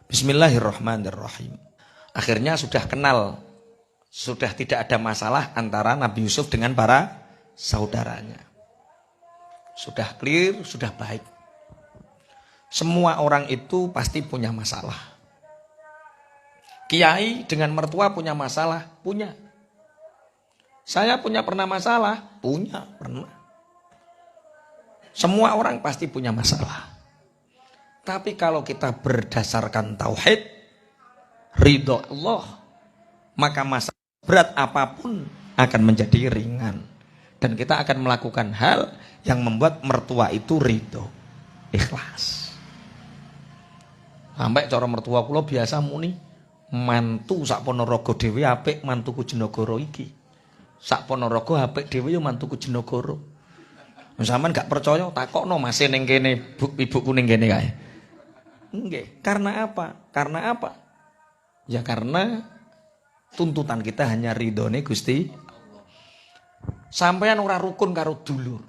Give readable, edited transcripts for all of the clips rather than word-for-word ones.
Bismillahirrahmanirrahim. Akhirnya sudah kenal, sudah tidak ada masalah antara Nabi Yusuf dengan para saudaranya. Sudah clear, sudah baik. Semua orang itu pasti punya masalah. Kiai dengan mertua punya masalah, punya. Saya pernah masalah, pernah. Semua orang pasti punya masalah. Tapi kalau kita berdasarkan tauhid, ridho Allah, maka masalah berat apapun akan menjadi ringan. Dan kita akan melakukan hal yang membuat mertua itu ridho, ikhlas. Sampai cara mertua kula biasa muni, mantu sak Ponorogo dhewe apik mantuku Jenogoro iki. Sak Ponorogo apik dhewe yo mantuku Jenogoro. Sampeyan gak percaya takokno Mas ning kene, ibuku ning kene kae. Nggih, karena apa? Karena apa? Ya karena tuntutan kita hanya ridhone Gusti. Sampeyan ora rukun karo dulur.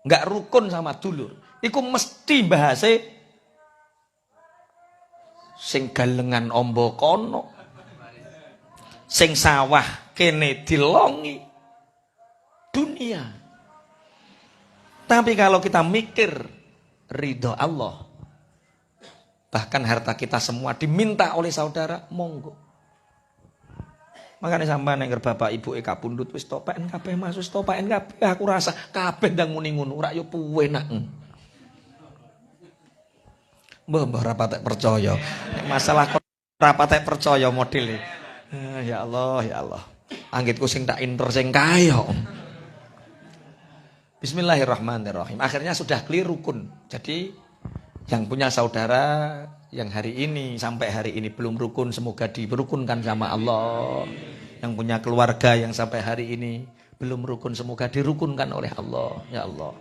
Enggak rukun sama dulur. Iku mesti bahase sing galengan ombo kono. Sing sawah kene dilongi. Dunia. Tapi kalau kita mikir ridho Allah, bahkan harta kita semua diminta oleh saudara, monggo. Makanya sampai nek bapak ibu eka pundut wis topaken kabeh Mas, wis topaken kabeh aku rasa kabeh ndang muni ngono, ora yo puenak. Mbah ora patek percaya. Nek masalah ora patek percaya modele. Ya Allah, ya Allah. Anggitku sing tak inter sing kaya. Bismillahirrahmanirrahim. Akhirnya sudah clear rukun. Jadi yang punya saudara yang hari ini sampai hari ini belum rukun, semoga dirukunkan sama Allah. Yang punya keluarga yang sampai hari ini belum rukun, semoga dirukunkan oleh Allah. Ya Allah.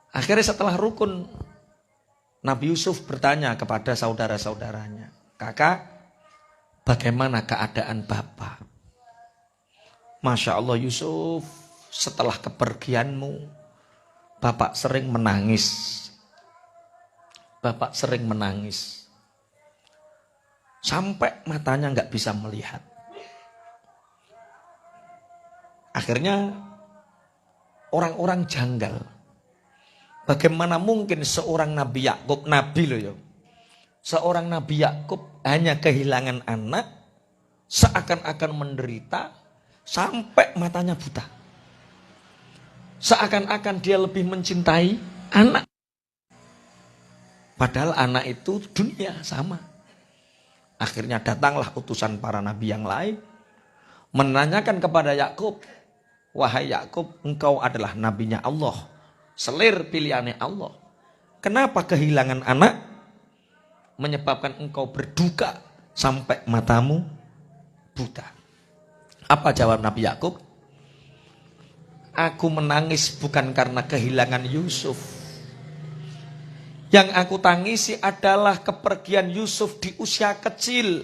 Akhirnya setelah rukun, Nabi Yusuf bertanya kepada saudara-saudaranya, "Kakak, bagaimana keadaan Bapak?" Masya Allah Yusuf, setelah kepergianmu, Bapak sering menangis. Bapak sering menangis. Sampai matanya nggak bisa melihat. Akhirnya orang-orang janggal. Bagaimana mungkin seorang Nabi Yakub, Nabi loh ya. Seorang Nabi Yakub hanya kehilangan anak, seakan-akan menderita, sampai matanya buta. Seakan-akan dia lebih mencintai anak. Padahal anak itu dunia sama. Akhirnya datanglah utusan para nabi yang lain. Menanyakan kepada Yakub, "Wahai Yakub, engkau adalah nabinya Allah. Selir pilihannya Allah. Kenapa kehilangan anak menyebabkan engkau berduka sampai matamu buta?" Apa jawab Nabi Yakub? "Aku menangis bukan karena kehilangan Yusuf. Yang aku tangisi adalah kepergian Yusuf di usia kecil.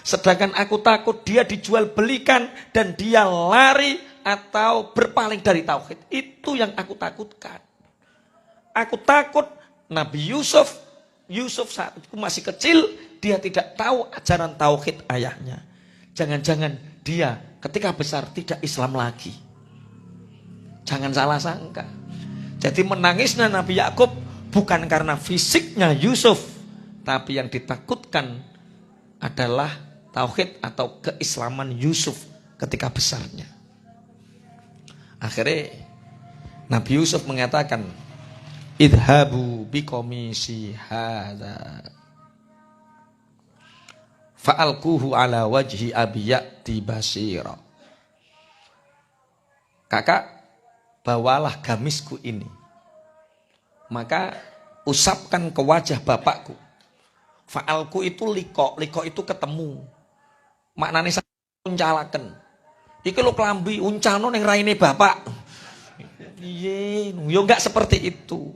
Sedangkan aku takut dia dijual belikan dan dia lari atau berpaling dari tauhid. Itu yang aku takutkan. Aku takut Nabi Yusuf saat itu masih kecil, dia tidak tahu ajaran tauhid ayahnya. Jangan-jangan dia ketika besar tidak Islam lagi. Jangan salah sangka." Jadi menangisnya Nabi Yakub bukan karena fisiknya Yusuf, tapi yang ditakutkan adalah tauhid atau keislaman Yusuf ketika besarnya. Akhirnya Nabi Yusuf mengatakan, "Idhabu biqomisi hadza fa'alquhu ala wajhi abi ya'ti basira." Kakak, bawalah gamisku ini, maka usapkan ke wajah bapakku. Fa'alku itu liko itu ketemu. Maknane uncalaken. Iki lo klambi uncalno ning raine bapak. Iye, yo enggak seperti itu.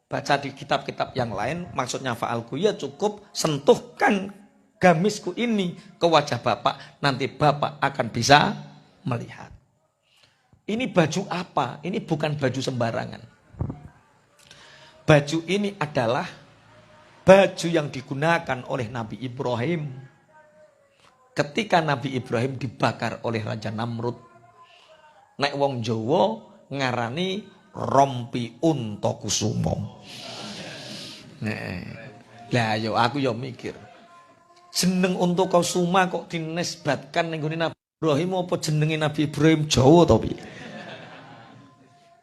Baca di kitab-kitab yang lain, maksudnya fa'alku ya cukup sentuhkan gamisku ini ke wajah bapak, nanti bapak akan bisa melihat. Ini baju apa? Ini bukan baju sembarangan. Baju ini adalah baju yang digunakan oleh Nabi Ibrahim ketika Nabi Ibrahim dibakar oleh Raja Namrud. Nek wong Jawa ngarani rompi unta kusuma. Lah yo aku yo mikir. Jeneng unta kusuma kok dinisbatkan ning gone Nabi Ibrahim apa jenenge Nabi Ibrahim Jawa to piye?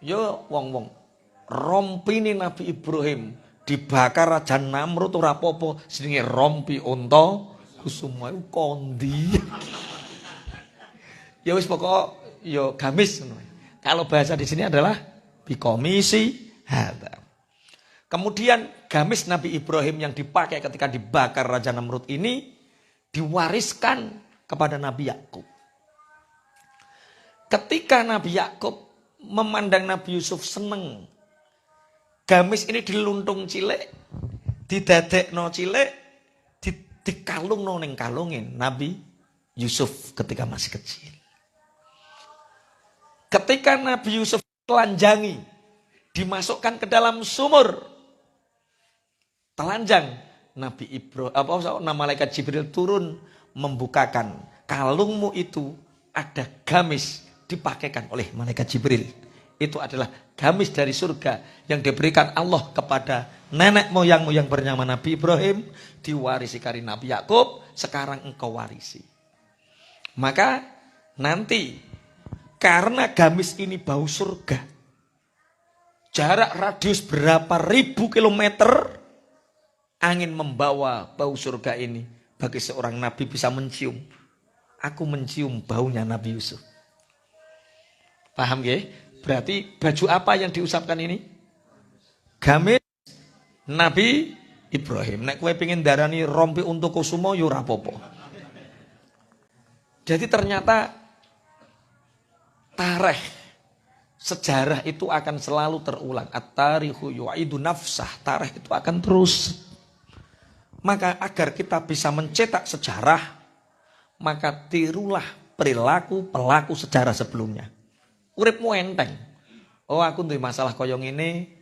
Yo wong-wong rompine Nabi Ibrahim dibakar Raja Namrud ora apa-apa jenenge rompi unta kusuma iku kondi. Ya wis pokok yo gamis ngono. Kalau bahasa di sini adalah bikomisi hadza. Kemudian gamis Nabi Ibrahim yang dipakai ketika dibakar Raja Namrud ini diwariskan kepada Nabi Yakub. Ketika Nabi Yakub memandang Nabi Yusuf seneng, gamis ini diluntung cilik, didadekno cilik, dikalungno ning kalungin Nabi Yusuf ketika masih kecil. Ketika Nabi Yusuf telanjangi, dimasukkan ke dalam sumur, telanjang, Nabi Ibrahim, malaikat Jibril turun membukakan kalungmu itu ada gamis dipakaikan oleh malaikat Jibril. Itu adalah gamis dari surga yang diberikan Allah kepada nenek moyangmu yang bernama Nabi Ibrahim, diwarisi kari Nabi Yakub, sekarang engkau warisi. Maka nanti karena gamis ini bau surga, jarak radius berapa ribu kilometer angin membawa bau surga ini, bagi seorang nabi bisa mencium. Aku mencium baunya Nabi Yusuf. Paham ya? Berarti baju apa yang diusapkan ini? Gamis Nabi Ibrahim. Nek kowe pengen darani rompi untuk kusuma yo ora apa-apa. Jadi ternyata tarikh sejarah itu akan selalu terulang. At-tarikhu yu'idu nafsah. Tarikh itu akan terus. Maka agar kita bisa mencetak sejarah, maka tirulah perilaku pelaku sejarah sebelumnya. Uripmu enteng. Oh aku duwe masalah kaya ngene,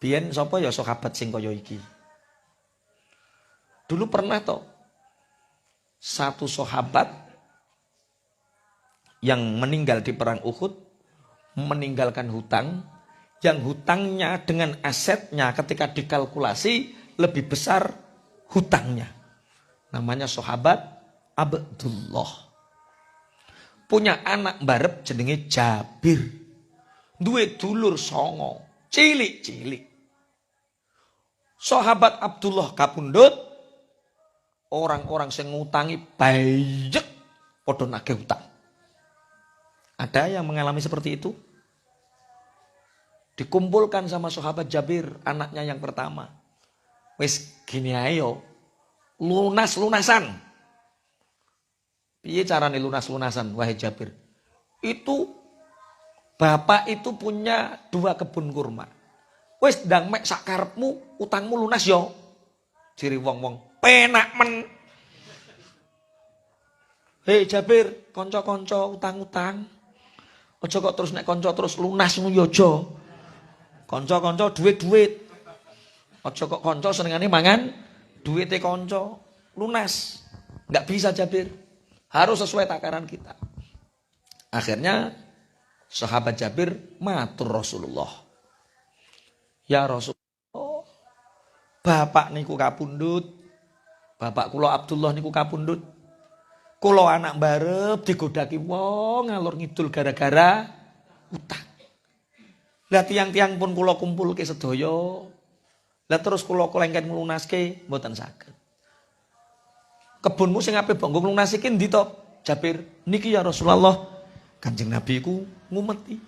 biyen sapa ya sahabat sing kaya iki. Dulu pernah toh satu sahabat yang meninggal di perang Uhud meninggalkan hutang, yang hutangnya dengan asetnya ketika dikalkulasi lebih besar hutangnya. Namanya sahabat Abdullah. Punya anak mbarep jenenge Jabir. Duwe dulur songo, cilik-cilik. Sahabat Abdullah kapundhut, orang-orang sing ngutangi bayek padha nagih hutang. Ada yang mengalami seperti itu? Dikumpulkan sama sahabat Jabir, anaknya yang pertama. Wis gini ayo, lunas-lunasan. Piye carane lunas-lunasan wahai Jabir? Itu bapak itu punya 2 kebun kurma. Wis ndang mek sak karepmu, utangmu lunas yo. Jiri wong-wong, penak men. Hei Jabir, kanca-kanca utang-utang. Aja kok terus nek kanca terus lunas ngono yo aja. Kanca-kanca duit-duit. Aja kok kanca senengane mangan duwite kanca. Lunas. Enggak bisa Jabir. Harus sesuai takaran kita. Akhirnya sahabat Jabir matur Rasulullah. Ya Rasulullah, bapak niku kapundhut. Bapak kula Abdullah niku kapundhut. Kula anak mbarep digodaki wong ngalor ngidul gara-gara utang. Lah tiang-tiang pun kula kumpulke sedaya. Lah terus kula kelengken nglunaske mboten saged. Kebunmu sing apik mbok nglunasi ki ndi to? Jabir, niki ya Rasulullah. Kanjeng Nabi ku ngumeti.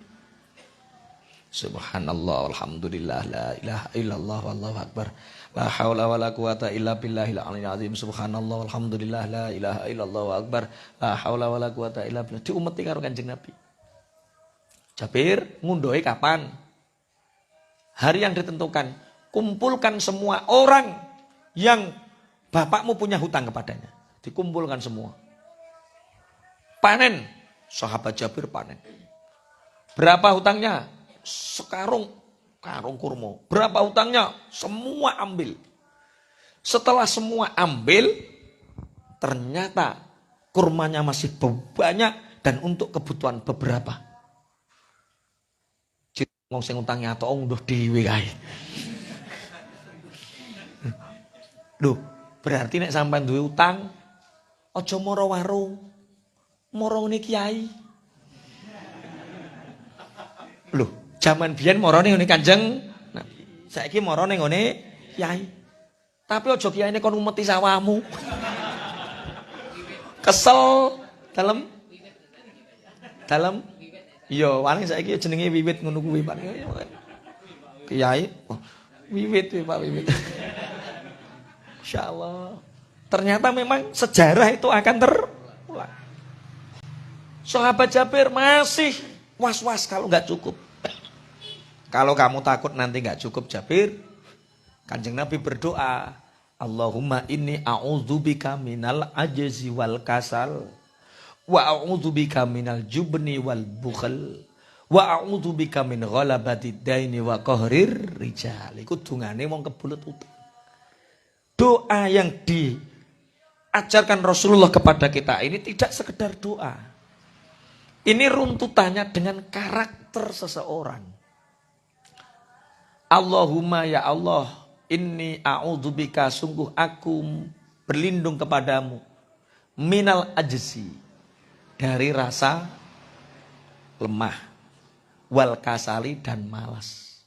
Subhanallah walhamdulillah la ilaha illallah wallahu akbar. La haula wala quwata illa billahil aliyil azim. Subhanallah walhamdulillah la ilaha illallah wa akbar. La haula wala quwata illa billah. Diumeti karo Kanjeng Nabi. Jabir ngunduhi kapan? Hari yang ditentukan. Kumpulkan semua orang yang bapakmu punya hutang kepadanya. Dikumpulkan semua. Panen. Sahabat Jabir panen. Berapa hutangnya? Sekarung karung kurma. Berapa hutangnya? Semua ambil. Setelah semua ambil, ternyata kurmanya masih banyak dan untuk kebutuhan beberapa. Wong sing utangi atok nduh dhewe kae. Loh, berarti nek sampean duwe utang aja mara warung. Mara ngene kiai. Loh, jaman biyen marane ngene Kanjeng Nabi. Saiki marane ngene kiai. Tapi aja kiyaine kon umeti sawahmu. Kesel dalam iya, paling saiki jenenge wiwit ngono kuwi Pak. Kiai, wiwit Pak wiwit. Insyaallah. Ternyata memang sejarah itu akan terulang. Sahabat Jabir masih was-was kalau nggak cukup. Kalau kamu takut nanti nggak cukup Jabir, Kanjeng Nabi berdoa, Allahumma inni a'udzubika minal ajzi wal kasal. Wa a'udzubika minal jubni wal bukhl wa a'udzubika min ghalabatid daini wa qahrir rijal. Iku dungane wong kebulet utang. Doa yang diajarkan Rasulullah kepada kita ini tidak sekedar doa. Ini runtutannya dengan karakter seseorang. Allahumma ya Allah, inni a'udzubika, sungguh aku berlindung kepadamu minal ajzi, dari rasa lemah, wal kasali, dan malas.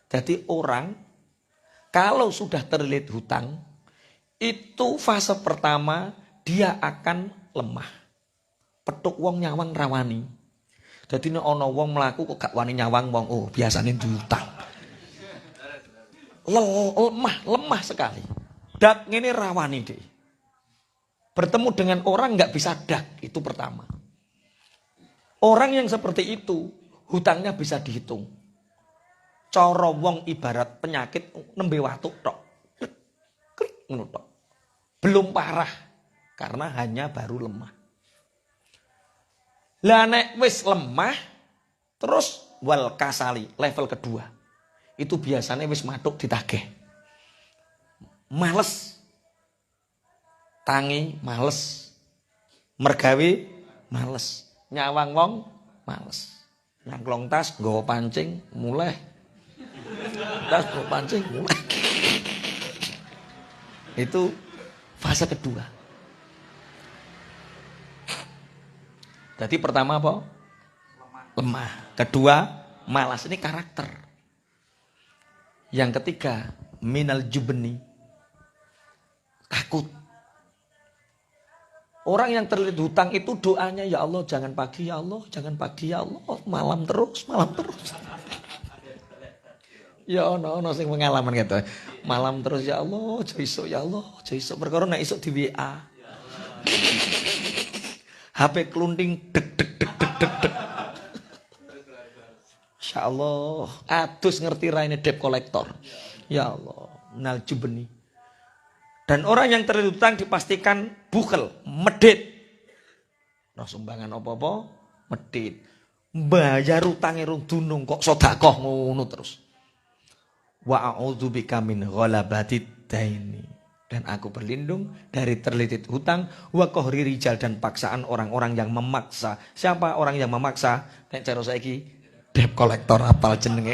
Jadi orang kalau sudah terlilit hutang, itu fase pertama dia akan lemah. Petuk wong nyawang rawani. Jadi nek ana wong mlaku kok gak wani nyawang wong, oh biasane diutang. Lemah sekali. Dak ngene rawani deh. Bertemu dengan orang nggak bisa dak, itu pertama. Orang yang seperti itu, hutangnya bisa dihitung. Cara wong ibarat penyakit nembe watu tok. Belum parah, karena hanya baru lemah. Lah nek wis lemah, terus wal kasali, level kedua. Itu biasanya wis matuk ditagih. Males. Tangi males, mergawe males, nyawang wong males, nyangklong tas nggawa pancing mulai, tas nggawa pancing mulai. Itu fase kedua. Jadi pertama apa? Lemah. Kedua malas, ini karakter. Yang ketiga minal jubni, takut. Orang yang terlilit hutang itu doanya, ya Allah jangan pagi, ya Allah jangan pagi, ya Allah malam terus. Ya ono sing pengalaman gitu. Malam terus ya Allah, aja isuk ya Allah, aja isuk perkara nek isuk di WA. HP klunting dek. Insyaallah, adus ngerti raine debt collector. Ya Allah, nal jubni. Dan orang yang terlilit hutang dipastikan bukel, medit. Nah sumbangan apa-apa, medit. Bayar utangnya rung dunung kok sedekah ngono terus. Wa a'udzubika min ghalabatid daini. Dan aku berlindung dari terlilit hutang, wa qahri rijal, dan paksaan orang-orang yang memaksa. Siapa orang yang memaksa? Nek cara saiki debt collector apal jenenge.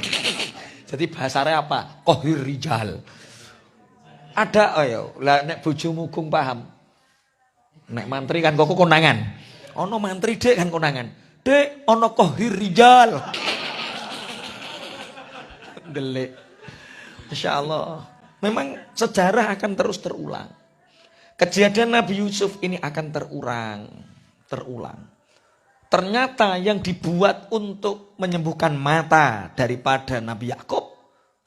Jadi bahasanya apa? Qahri rijal. Ada ayo, lah nek bojomu gung paham. Nek mantri kan kok konangan. Ono mantri Dek kan konangan. Dek, ono qahri rijal. Delik. Insyaallah. Memang sejarah akan terus terulang. Kejadian Nabi Yusuf ini akan terulang. Ternyata yang dibuat untuk menyembuhkan mata daripada Nabi Yakub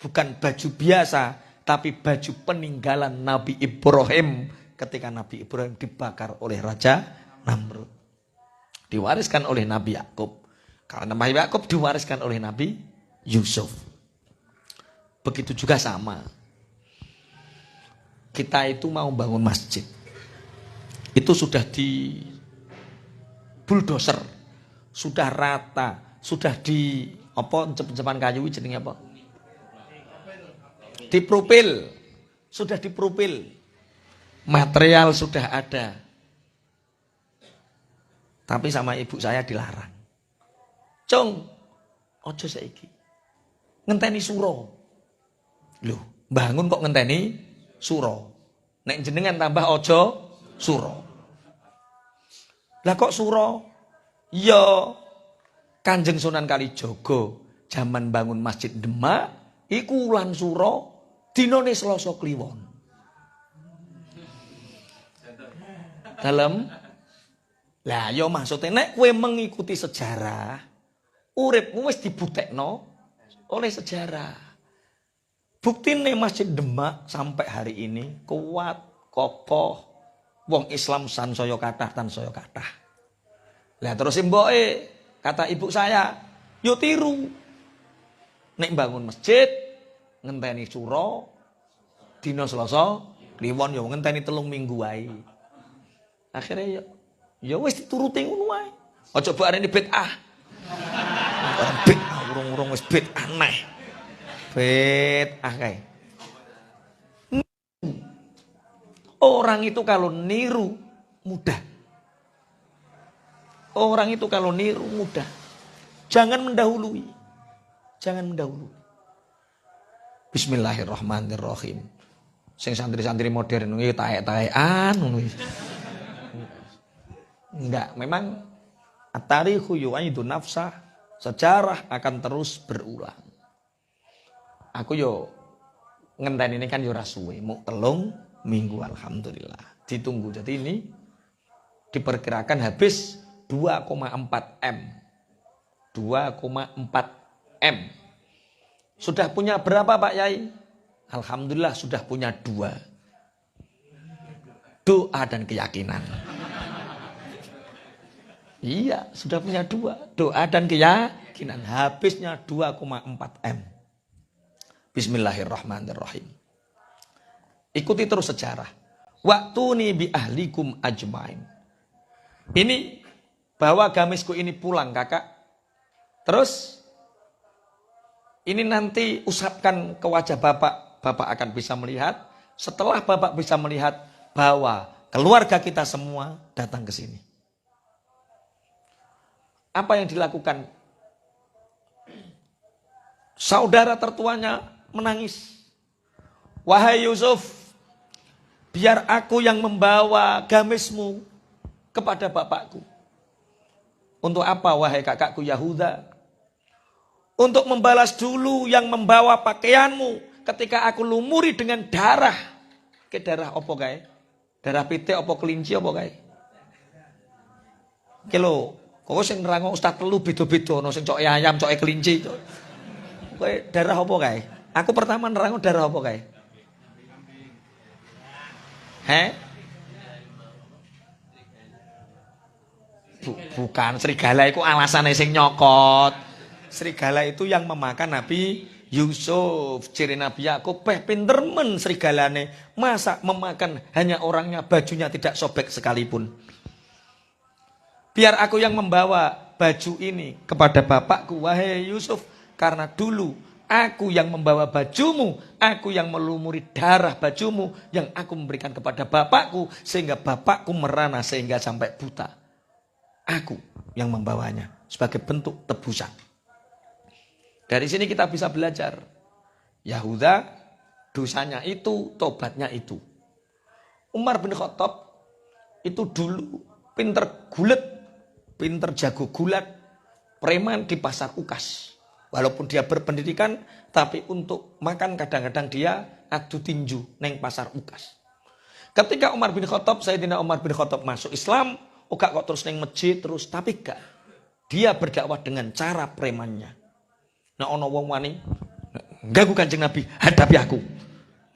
bukan baju biasa, tapi baju peninggalan Nabi Ibrahim ketika Nabi Ibrahim dibakar oleh Raja Namrud. Diwariskan oleh Nabi Yakub. Karena Nabi Yakub diwariskan oleh Nabi Yusuf. Begitu juga sama. Kita itu mau bangun masjid. Itu sudah di bulldozer, sudah rata, sudah di apa cepan kayu jenenge apa? Dipropil. sudah diprofil. Material sudah ada. Tapi sama ibu saya dilarang. Cung, ojo saiki. Ngenteni suro. Loh, bangun kok ngenteni suro. Nek jenengan tambah ojo suro. Lah kok suro? Ya Kanjeng Sunan Kalijaga zaman bangun Masjid Demak iku wulan suro dinane Selasa Kliwon. Dalem. Lah ya maksudnya nek kowe mengikuti sejarah, uripmu wis dibuktekno oleh sejarah. Buktine Masjid Demak sampai hari ini kuat, kokoh. Wong Islam sansaya kathah tansaya kathah. Lah terus mboke kata ibu saya, yo tiru. Nek bangun masjid ngenteni sura dina Selasa Kliwon yo ngenteni 3 minggu wae. Akhirnya ya wis dituruti ngono wae. Aja mbok areni bid'ah. Bid'ah urung-urung wis bid'ah aneh. Bid'ah kae. Orang itu kalau niru mudah. Orang itu kalau niru mudah. Jangan mendahului. Jangan mendahului. Bismillahirrahmanirrahim. Sing santri-santri modern iki taek-taekan ngono iki. Enggak, memang at-tarikhu yu'idu nafsah, sejarah akan terus berulang. Aku yo ngenteni ini kan yo ora suwe, muk 3 minggu alhamdulillah. Ditunggu. Jadi ini diperkirakan habis 2,4 M. 2,4 M. Sudah punya berapa Pak Yai? Alhamdulillah sudah punya 2. Doa dan keyakinan. Iya, sudah punya 2. Doa dan keyakinan. Habisnya 2,4 M. Bismillahirrahmanirrahim. Ikuti terus sejarah. Waktuni bi ahlikum ajmain. Ini bawa gamisku ini pulang kakak. Terus ini nanti usapkan ke wajah bapak. Bapak akan bisa melihat. Setelah bapak bisa melihat, bawa keluarga kita semua datang ke sini. Apa yang dilakukan? Saudara tertuanya menangis. Wahai Yusuf, biar aku yang membawa gamismu kepada bapakku. Untuk apa wahai kakakku Yahuda? Untuk membalas dulu yang membawa pakaianmu ketika aku lumuri dengan darah. Ke darah apa kae? Darah pitik apa kelinci apa kae? Kilo, kok sing nerangno ustaz telu beda-beda ono sing coke ayam, coke kelinci. Kowe darah apa kae? Aku pertama nerangno darah apa kae? Bukan, serigala itu alasannya sing nyokot. Serigala itu yang memakan Nabi Yusuf. Ciri Nabi Yakub pinter men serigalane. Masa memakan hanya orangnya, bajunya tidak sobek sekalipun. Biar aku yang membawa baju ini kepada bapakku, wahai Yusuf, karena dulu aku yang membawa bajumu, aku yang melumuri darah bajumu, yang aku memberikan kepada bapakku, sehingga bapakku merana sehingga sampai buta. Aku yang membawanya sebagai bentuk tebusan. Dari sini kita bisa belajar. Yahuda dosanya itu, tobatnya itu. Umar bin Khattab itu dulu pinter gulet, pinter jago gulat, preman di pasar Ukas. Walaupun dia berpendidikan, tapi untuk makan kadang-kadang dia adu tinju neng pasar Ukas. Ketika Umar bin Khattab, Sayyidina Umar bin Khattab masuk Islam, kok terus neng masjid terus, tapi gak. Dia berdakwah dengan cara premannya. Nah ono wong wani, ganggu Kanjeng Nabi, hadapi aku.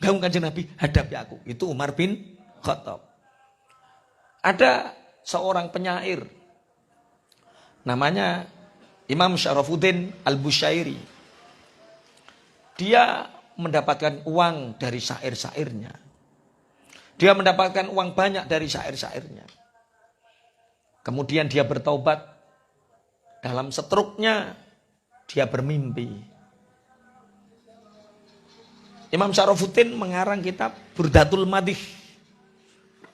Ganggu Kanjeng Nabi, hadapi aku. Itu Umar bin Khattab. Ada seorang penyair, namanya Imam Syarafuddin Al-Busyairi. Dia mendapatkan uang dari syair-syairnya. Dia mendapatkan uang banyak dari syair-syairnya. Kemudian dia bertaubat. Dalam setruknya dia bermimpi. Imam Syarafuddin mengarang kitab Burdatul Madih.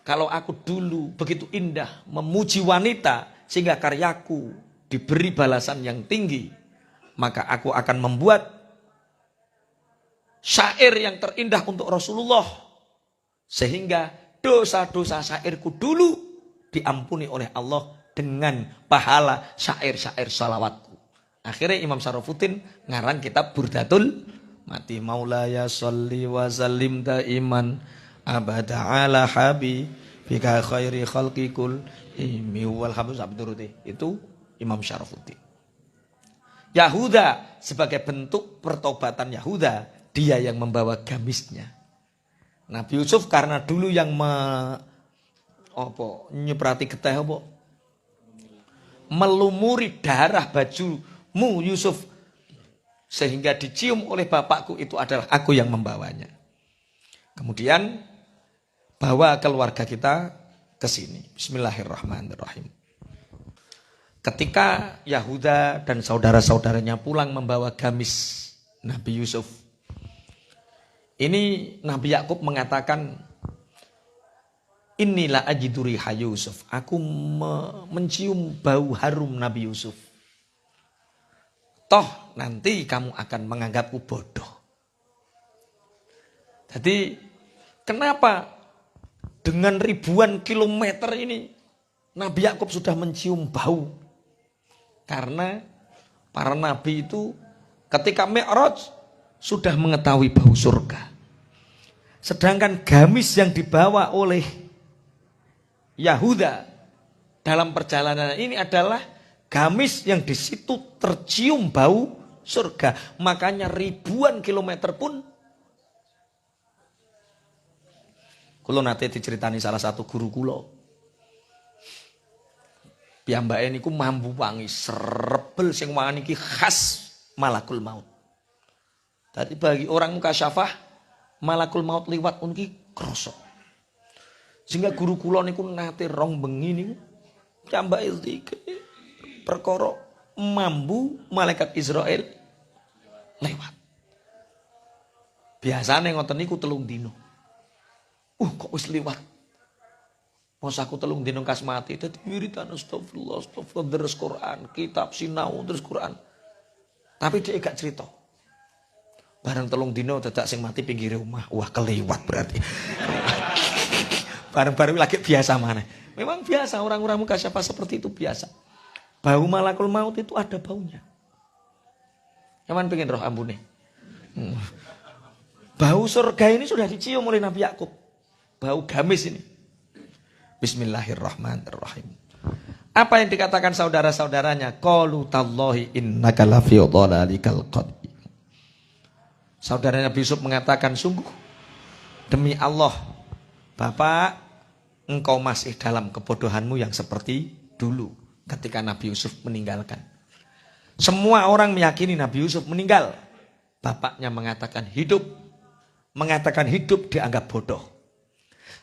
Kalau aku dulu begitu indah memuji wanita sehingga karyaku diberi balasan yang tinggi, maka aku akan membuat syair yang terindah untuk Rasulullah sehingga dosa-dosa syairku dulu diampuni oleh Allah dengan pahala syair-syair salawatku. Akhirnya Imam Syarafuddin ngarang kitab Burdatul Mati. Maulaya sholli wa sallim daiman abada ala habibika khairi khalqi kulli wal habib abduruti. Itu Imam Syarafuddin. Yahuda sebagai bentuk pertobatan Yahuda, dia yang membawa gamisnya. Nabi Yusuf karena dulu yang nyeprati getih melumuri darah bajumu Yusuf sehingga dicium oleh bapakku, itu adalah aku yang membawanya. Kemudian bawa keluarga kita ke sini. Bismillahirrahmanirrahim. Ketika Yahuda dan saudara-saudaranya pulang membawa gamis Nabi Yusuf, ini Nabi Yakub mengatakan, inilah ajiduri Yusuf. Aku mencium bau harum Nabi Yusuf. Toh nanti kamu akan menganggapku bodoh. Jadi kenapa dengan ribuan kilometer ini Nabi Yakub sudah mencium bau? Karena para nabi itu ketika Mi'raj sudah mengetahui bau surga. Sedangkan gamis yang dibawa oleh Yahuda dalam perjalanan ini adalah gamis yang di situ tercium bau surga. Makanya ribuan kilometer pun. Kulo nate diceritani salah satu guru kulo. Piyambake niku mambu wangi serebel sing wangi iki khas malakul maut. Tadi bagi orang mukasyafah malakul maut liwat unki krasa. Sehingga guru kula niku nate rong bengi niku piyambake iki perkara mambu malaikat Israel lewat. Biasane ngoten niku 3 dina. Kok wis liwat. Mos aku 3 dina kas mati dadi wiridan astagfirullah terus Quran, kitab sinau terus Quran. Tapi dia gak cerita. Bareng 3 dina dadak sing mati pinggir rumah. Wah, kelewat berarti. Bareng-bareng lagi biasa mana. Memang biasa orang-orang mukasyafah seperti itu biasa. Bau malakul maut itu ada baunya. Cuman pengen roh ambune. Bau surga ini sudah dicium oleh Nabi Yakub. Bau gamis ini. Bismillahirrahmanirrahim. Apa yang dikatakan saudara-saudaranya? Qalu tallahi innaka lafi dhalalikal qadim. Saudara Nabi Yusuf mengatakan, sungguh demi Allah, Bapak, engkau masih dalam kebodohanmu yang seperti dulu ketika Nabi Yusuf meninggalkan. Semua orang meyakini Nabi Yusuf meninggal. Bapaknya mengatakan hidup. Mengatakan hidup dianggap bodoh.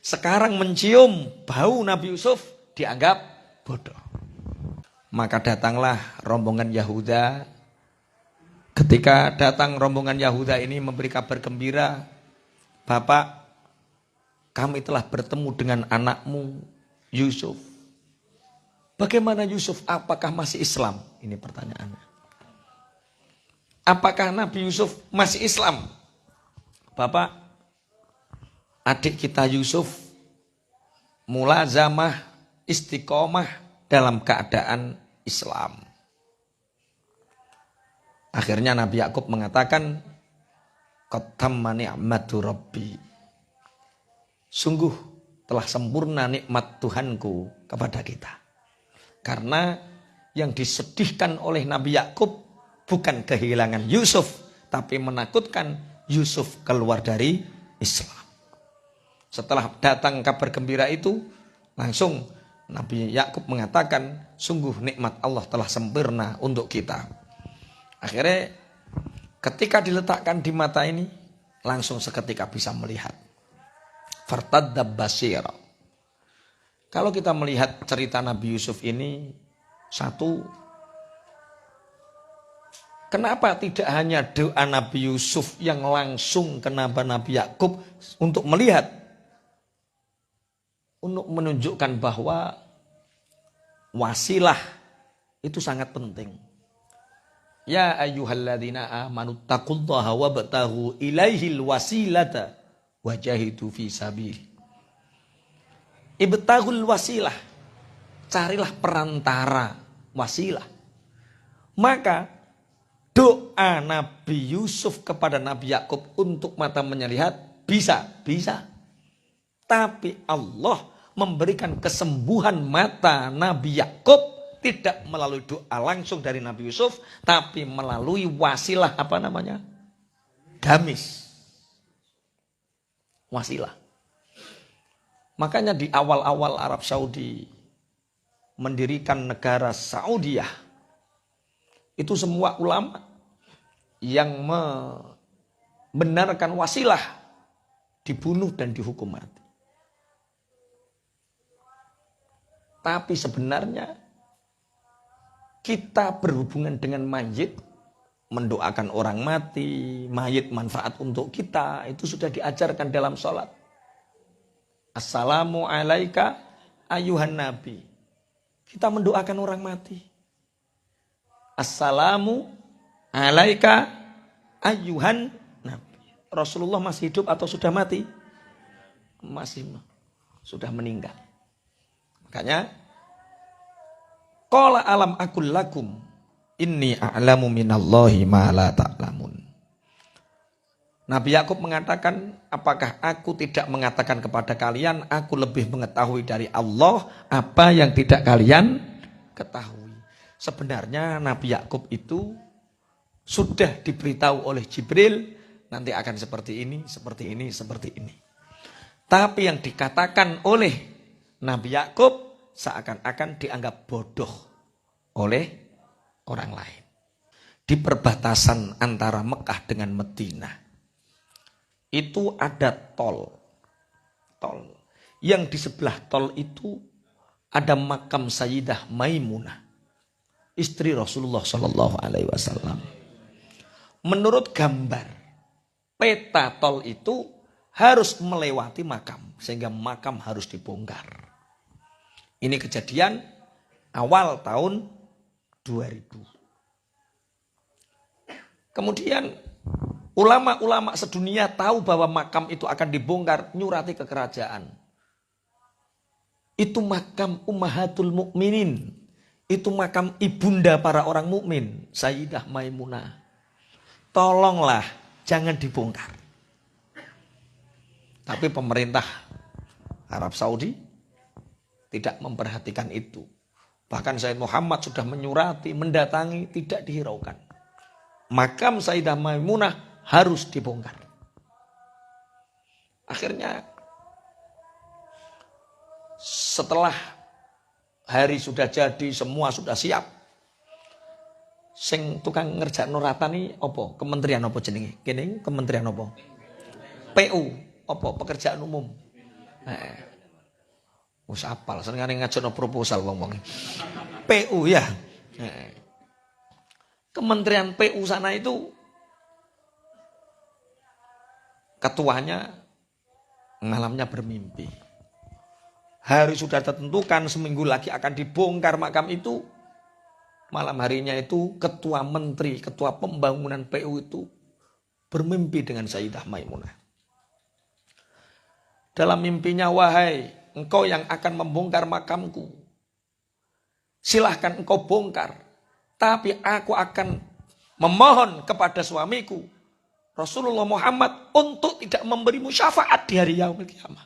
Sekarang mencium bau Nabi Yusuf dianggap bodoh. Maka datanglah rombongan Yahuda. Ketika datang rombongan Yahuda ini memberi kabar gembira, Bapak, kami telah bertemu dengan anakmu Yusuf. Bagaimana Yusuf? Apakah masih Islam? Ini pertanyaannya. Apakah Nabi Yusuf masih Islam? Bapak, adik kita Yusuf mulazamah istiqomah dalam keadaan Islam. Akhirnya Nabi Yakub mengatakan, qad tamma ni'matu rabbi. Sungguh telah sempurna nikmat Tuhanku kepada kita. Karena yang disedihkan oleh Nabi Yakub bukan kehilangan Yusuf, tapi menakutkan Yusuf keluar dari Islam. Setelah datang kabar gembira itu, langsung Nabi Yakub mengatakan, sungguh nikmat Allah telah sempurna untuk kita. Akhirnya ketika diletakkan di mata ini, langsung seketika bisa melihat. Fartadda basira. Kalau kita melihat cerita Nabi Yusuf ini, satu, Kenapa tidak hanya doa Nabi Yusuf yang langsung ke Nabi Yakub untuk melihat, untuk menunjukkan bahwa wasilah itu sangat penting. Ya ayyuhalladzina amanu taqullaha wabtaghu ilaihil wasilata wajahidu fi sabil. Ibtaghul wasilah. Carilah perantara wasilah. Maka doa Nabi Yusuf kepada Nabi Yakub untuk mata menyelihat bisa. Tapi Allah memberikan kesembuhan mata Nabi Yakub tidak melalui doa langsung dari Nabi Yusuf, tapi melalui wasilah gamis. Wasilah. Makanya di awal-awal Arab Saudi mendirikan negara Saudiyah, itu semua ulama yang membenarkan wasilah dibunuh dan dihukum mati. Tapi sebenarnya kita berhubungan dengan mayit, mendoakan orang mati, mayit manfaat untuk kita, itu sudah diajarkan dalam sholat. Assalamu alaika ayuhan nabi. Kita mendoakan orang mati. Assalamu alaika ayuhan nabi. Rasulullah masih hidup atau sudah mati? Masih, sudah meninggal. Makanya qala alam akul lakum inni a'lamu minallahi ma la ta'lamun. Nabi Yakub mengatakan, apakah aku tidak mengatakan kepada kalian, aku lebih mengetahui dari Allah apa yang tidak kalian ketahui. Sebenarnya Nabi Yakub itu sudah diberitahu oleh Jibril, nanti akan seperti ini, seperti ini, seperti ini. Tapi yang dikatakan oleh Nabi Yakub seakan-akan dianggap bodoh oleh orang lain. Di perbatasan antara Mekah dengan Madinah itu ada tol. Yang di sebelah tol itu ada makam Sayyidah Maimunah, istri Rasulullah Shallallahu Alaihi Wasallam. Menurut gambar peta tol itu harus melewati makam, sehingga makam harus dibongkar. Ini kejadian awal tahun 2000. Kemudian ulama-ulama sedunia tahu bahwa makam itu akan dibongkar, nyurati ke kerajaan. Itu makam Ummahatul Mukminin. Itu makam ibunda para orang mukmin, Sayyidah Maimunah. Tolonglah jangan dibongkar. Tapi pemerintah Arab Saudi tidak memperhatikan itu. Bahkan Sayyid Muhammad sudah menyurati, mendatangi, tidak dihiraukan. Makam Sayyidah Maimunah harus dibongkar. Akhirnya setelah hari sudah jadi, semua sudah siap. Sing tukang ngerjakno ratani apa? Kementerian apa jenenge? Kene kementerian apa? PU apa? Pekerjaan umum. Wis apal senengane ngajono proposal wong-wong. PU ya. Kementerian PU sana itu ketuanya malamnya bermimpi. Hari sudah tertentukan, seminggu lagi akan dibongkar makam itu. Malam harinya itu ketua menteri, ketua pembangunan PU itu bermimpi dengan Sayyidah Maimunah. Dalam mimpinya, wahai engkau yang akan membongkar makamku, silahkan engkau bongkar. Tapi aku akan memohon kepada suamiku, Rasulullah Muhammad, untuk tidak memberimu syafaat di hari yaumil kiamah.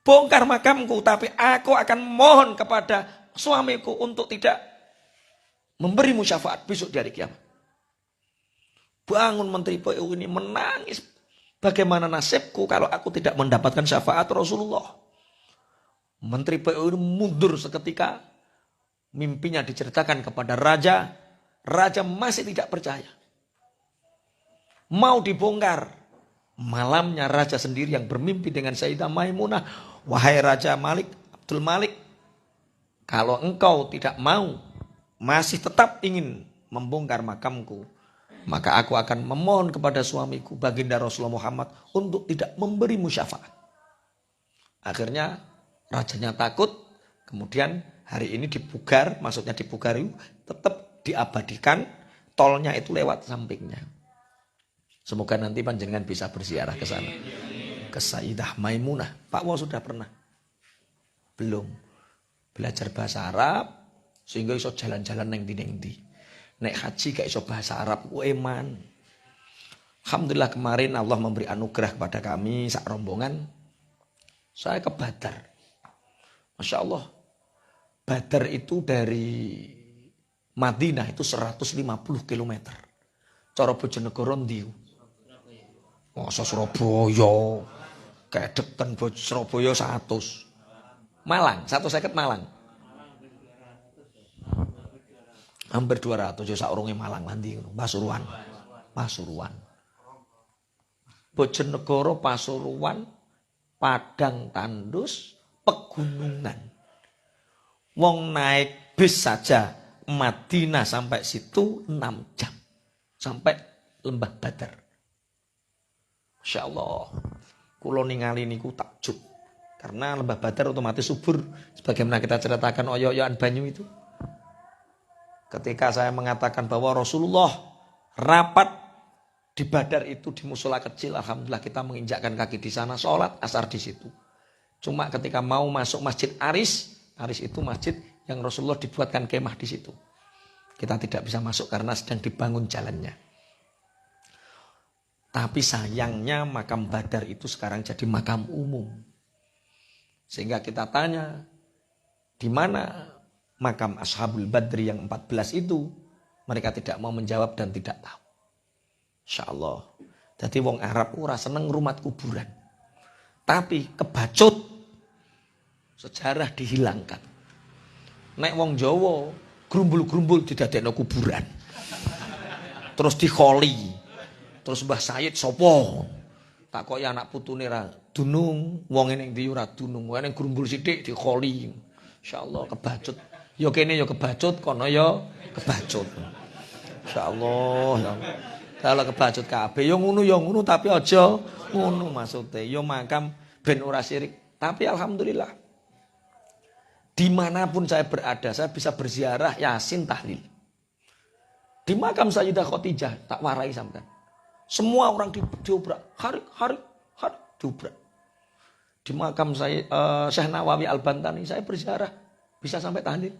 Bongkar makamku, tapi aku akan mohon kepada suamiku untuk tidak memberimu syafaat besok di hari kiamat. Bangun Menteri PU ini menangis. Bagaimana nasibku kalau aku tidak mendapatkan syafaat Rasulullah? Menteri PU ini mundur seketika. Mimpinya diceritakan kepada raja. Raja masih tidak percaya. Mau dibongkar. Malamnya raja sendiri yang bermimpi dengan Sayyidah Maimunah. Wahai Raja Malik, Abdul Malik, kalau engkau tidak mau, masih tetap ingin membongkar makamku, maka aku akan memohon kepada suamiku baginda Rasulullah Muhammad untuk tidak memberimu syafaat. Akhirnya rajanya takut, kemudian hari ini dipugar, maksudnya dipugari, tetap diabadikan, tolnya itu lewat sampingnya. Semoga nanti panjenengan bisa berziarah ke sana. Ke Sayyidah Maimunah. Pak Wo sudah pernah? Belum. Belajar bahasa Arab sehingga iso jalan-jalan neng di. Nek haji gak iso bahasa Arab ku eman. Alhamdulillah kemarin Allah memberi anugerah kepada kami sak rombongan. Saya ke Badar. Masya Allah. Badar itu dari Madinah itu 150 km. Cara Bojonegoro ndi? Masa Surabaya. Kayak deken Surabaya 100. Malang, 150 Malang. Hampir 200 ya saurunge Malang nanti Pasuruan. Bojonegoro, Pasuruan, Padang Tandus, pegunungan. Wong naik bis saja Madinah sampai situ 6 jam. Sampai Lembah Badar. Masya Allah. Kulo ningali niku takjub. Karena Lembah Badar otomatis subur. Sebagaimana kita ceritakan oyo-oyoan banyu itu. Ketika saya mengatakan bahwa Rasulullah rapat di Badar itu di musola kecil. Alhamdulillah kita menginjakkan kaki di sana. Sholat asar di situ. Cuma ketika mau masuk Masjid Aris. Aris itu masjid yang Rasulullah dibuatkan kemah di situ. Kita tidak bisa masuk karena sedang dibangun jalannya. Tapi sayangnya makam Badar itu sekarang jadi makam umum. Sehingga kita tanya, di mana makam Ashabul Badri yang 14 itu? Mereka tidak mau menjawab dan tidak tahu. Insya Allah. Jadi wong Arab ora seneng rumat kuburan. Tapi kebacut sejarah dihilangkan. Nek wong Jawa grumbul-grumbul didadekno kuburan. Terus dikholi. Terus Mbah Sayyid sopo? Tak kok ya anak putune ra dunung, wong ning ndi ora dunung. Wong ning grumbul sithik dikholi. Insyaallah kebacut. Ya kene ya kebacut, kono ya kebacut. Insyaallah ya. Kalau kebacut kabeh ya ngono tapi aja ngono maksude. Ya makam ben ora syirik. Tapi alhamdulillah dimanapun saya berada, saya bisa berziarah Yasin tahlil. Di makam Sayyidah Khadijah tak warai sampean. Semua orang diobrak, hari diobrak. Di makam saya Syekh Nawawi Al-Bantani saya berziarah bisa sampai tahlil.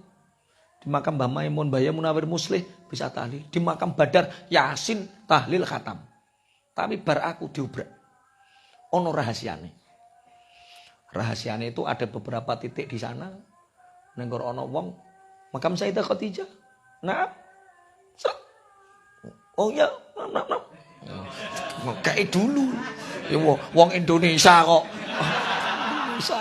Di makam Mbah Maimun, Mbah Munawir Muslih bisa tahlil. Di makam Badar Yasin tahlil khatam. Tapi bar aku diobrak. Ono rahasiane. Rahasiane itu ada beberapa titik di sana. Nenggor ono wong makam Sayyidah Khadijah. Nah. Oh ya, nah. Kayak dulu. Ya wong Indonesia kok. Indonesia.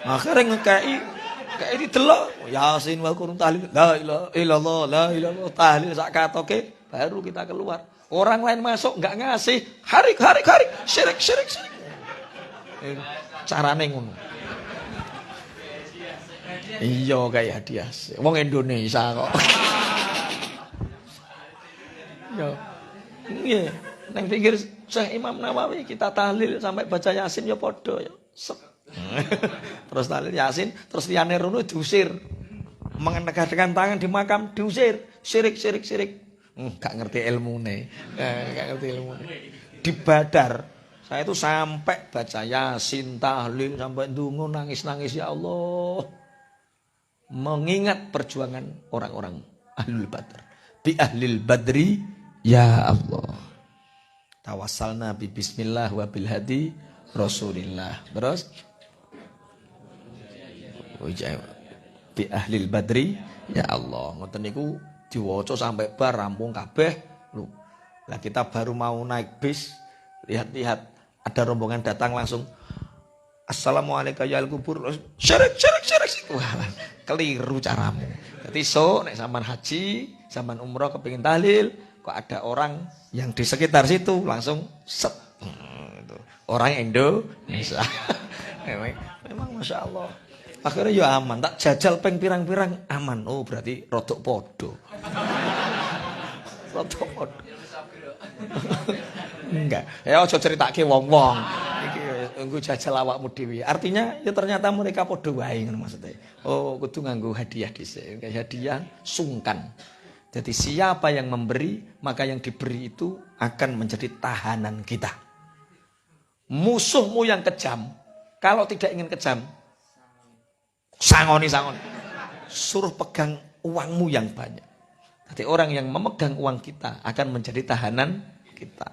Akhirnya ngekei didelok Yasin wal Qur'an tahlil. La ilaha illallah, la ilaha tahlil sak katoke baru kita keluar. Orang lain masuk enggak ngasih. Harik. Syirik. Carane ngono. Iya kayak hadiah. Wong Indonesia kok. Yo. Nggih, nang pinggir Syekh Imam Nawawi kita tahlil sampai baca Yasin ya padha ya. Terus tahlil Yasin, terus liyane rono diusir. Menegakkan tangan di makam diusir. Syirik. Gak ngerti ilmune. Di Badar saya itu sampai baca Yasin, tahlil sampai ndonga nangis ya Allah. Mengingat perjuangan orang-orang Ahlul Badar. Bi Ahlil Badri ya Allah. Tawassalna bi bismillah wa bil hadi Rasulillah. Terus bi Ahlil Badri ya Allah. Ngoten niku diwaca sampai bar rampung kabeh. Lah kita baru mau naik bis, lihat-lihat ada rombongan datang langsung Assalamualaikum ya al-kubur. Syirik. Wah, keliru caramu. Jadi nek zaman haji, zaman umroh kepingin tahlil, kok ada orang yang di sekitar situ langsung set. Orang Indonesia. Memang Masya Allah. Akhirnya ya aman. Tak jajal peng pirang-pirang aman. Oh berarti rodok podo. Rada padha. Enggak. Ya aja critake wong-wong. Iki nggo jajal awakmu dhewe. Artinya ya ternyata mereka padha wae ngono maksudnya. Oh, kudu nganggo hadiah dhisik. Hadiah sungkan. Jadi siapa yang memberi, maka yang diberi itu akan menjadi tahanan kita. Musuhmu yang kejam, kalau tidak ingin kejam, sangoni. Suruh pegang uangmu yang banyak. Jadi orang yang memegang uang kita akan menjadi tahanan kita.